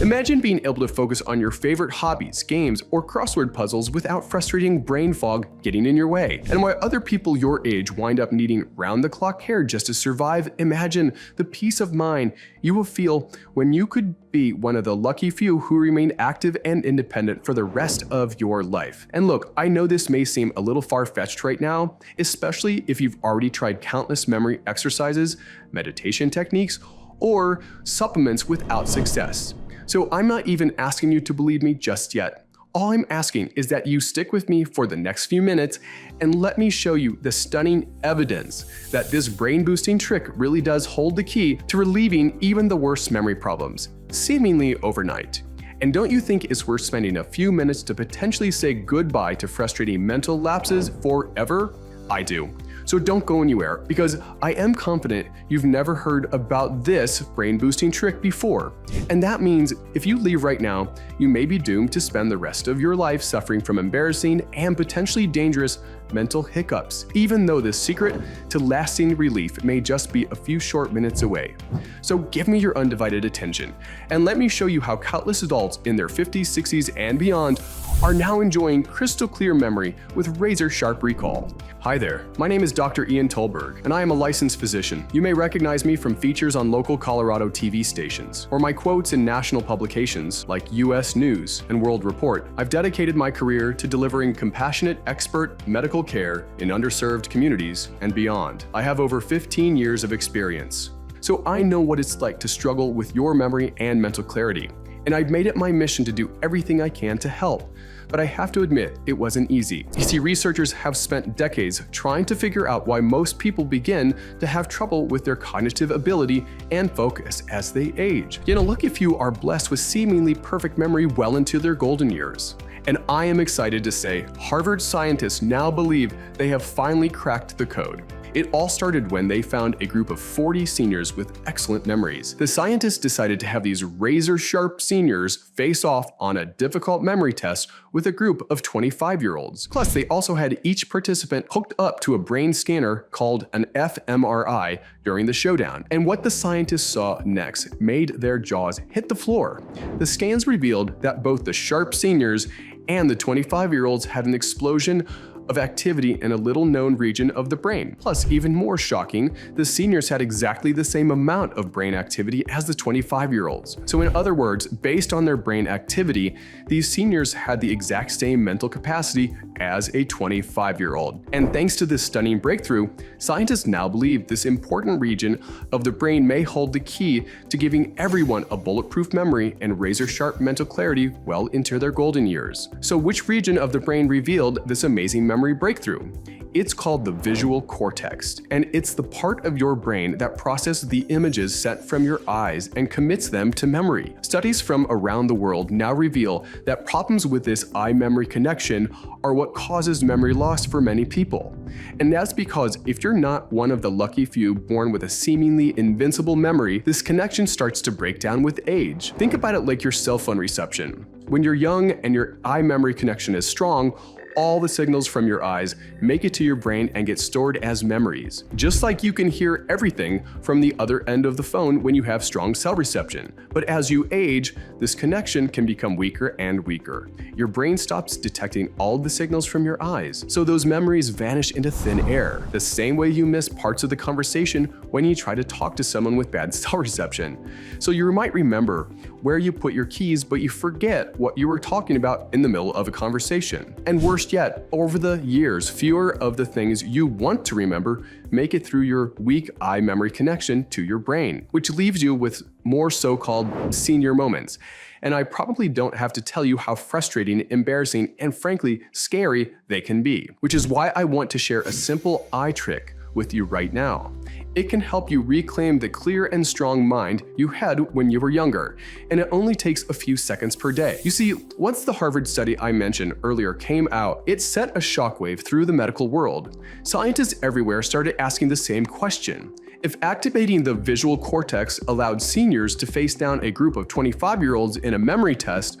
Imagine being able to focus on your favorite hobbies, games, or crossword puzzles without frustrating brain fog getting in your way. And while other people your age wind up needing round-the-clock care just to survive, imagine the peace of mind you will feel when you could be one of the lucky few who remain active and independent for the rest of your life. And look, I know this may seem a little far-fetched right now, especially if you've already tried countless memory exercises, meditation techniques, or supplements without success. So I'm not even asking you to believe me just yet. All I'm asking is that you stick with me for the next few minutes and let me show you the stunning evidence that this brain-boosting trick really does hold the key to relieving even the worst memory problems, seemingly overnight. And don't you think it's worth spending a few minutes to potentially say goodbye to frustrating mental lapses forever? I do. So don't go anywhere, because I am confident you've never heard about this brain-boosting trick before. And that means if you leave right now, you may be doomed to spend the rest of your life suffering from embarrassing and potentially dangerous mental hiccups, even though the secret to lasting relief may just be a few short minutes away. So give me your undivided attention, and let me show you how countless adults in their 50s, 60s, and beyond are now enjoying crystal clear memory with razor-sharp recall. Hi there, my name is Dr. Ian Tolberg, and I am a licensed physician. You may recognize me from features on local Colorado TV stations, or my quotes in national publications like US News and World Report. I've dedicated my career to delivering compassionate, expert medical care in underserved communities and beyond. I have over 15 years of experience, so I know what it's like to struggle with your memory and mental clarity. And I've made it my mission to do everything I can to help. But I have to admit, it wasn't easy. You see, researchers have spent decades trying to figure out why most people begin to have trouble with their cognitive ability and focus as they age. Yet a lucky few are blessed with seemingly perfect memory well into their golden years. And I am excited to say Harvard scientists now believe they have finally cracked the code. It all started when they found a group of 40 seniors with excellent memories. The scientists decided to have these razor-sharp seniors face off on a difficult memory test with a group of 25-year-olds. Plus, they also had each participant hooked up to a brain scanner called an fMRI during the showdown. And what the scientists saw next made their jaws hit the floor. The scans revealed that both the sharp seniors and the 25-year-olds had an explosion of activity in a little-known region of the brain. Plus, even more shocking, the seniors had exactly the same amount of brain activity as the 25-year-olds. So in other words, based on their brain activity, these seniors had the exact same mental capacity as a 25-year-old. And thanks to this stunning breakthrough, scientists now believe this important region of the brain may hold the key to giving everyone a bulletproof memory and razor-sharp mental clarity well into their golden years. So which region of the brain revealed this amazing memory breakthrough? It's called the visual cortex, and it's the part of your brain that processes the images sent from your eyes and commits them to memory. Studies from around the world now reveal that problems with this eye-memory connection are what causes memory loss for many people. And that's because if you're not one of the lucky few born with a seemingly invincible memory, this connection starts to break down with age. Think about it like your cell phone reception. When you're young and your eye memory connection is strong, all the signals from your eyes make it to your brain and get stored as memories. Just like you can hear everything from the other end of the phone when you have strong cell reception. But as you age, this connection can become weaker and weaker. Your brain stops detecting all the signals from your eyes, so those memories vanish into thin air, the same way you miss parts of the conversation when you try to talk to someone with bad cell reception. So you might remember where you put your keys, but you forget what you were talking about in the middle of a conversation. And worse yet, over the years, fewer of the things you want to remember make it through your weak eye memory connection to your brain, which leaves you with more so-called senior moments. And I probably don't have to tell you how frustrating, embarrassing, and frankly, scary they can be, which is why I want to share a simple eye trick with you right now. It can help you reclaim the clear and strong mind you had when you were younger, and it only takes a few seconds per day. You see, once the Harvard study I mentioned earlier came out, it sent a shockwave through the medical world. Scientists everywhere started asking the same question. If activating the visual cortex allowed seniors to face down a group of 25-year-olds in a memory test,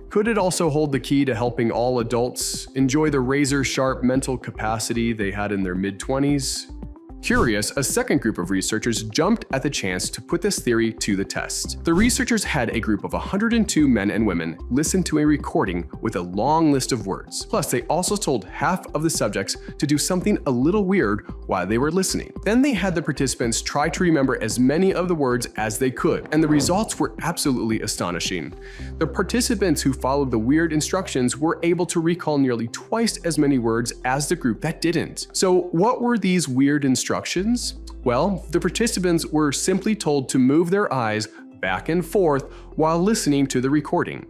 could it also hold the key to helping all adults enjoy the razor-sharp mental capacity they had in their mid-20s? Curious, a second group of researchers jumped at the chance to put this theory to the test. The researchers had a group of 102 men and women listen to a recording with a long list of words. Plus, they also told half of the subjects to do something a little weird while they were listening. Then they had the participants try to remember as many of the words as they could, and the results were absolutely astonishing. The participants who followed the weird instructions were able to recall nearly twice as many words as the group that didn't. So what were these weird instructions? Well, the participants were simply told to move their eyes back and forth while listening to the recording.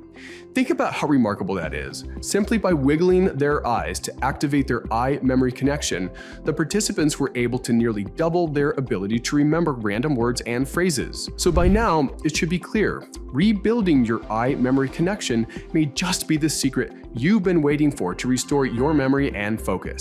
Think about how remarkable that is. Simply by wiggling their eyes to activate their eye memory connection, the participants were able to nearly double their ability to remember random words and phrases. So by now, it should be clear, rebuilding your eye memory connection may just be the secret you've been waiting for to restore your memory and focus.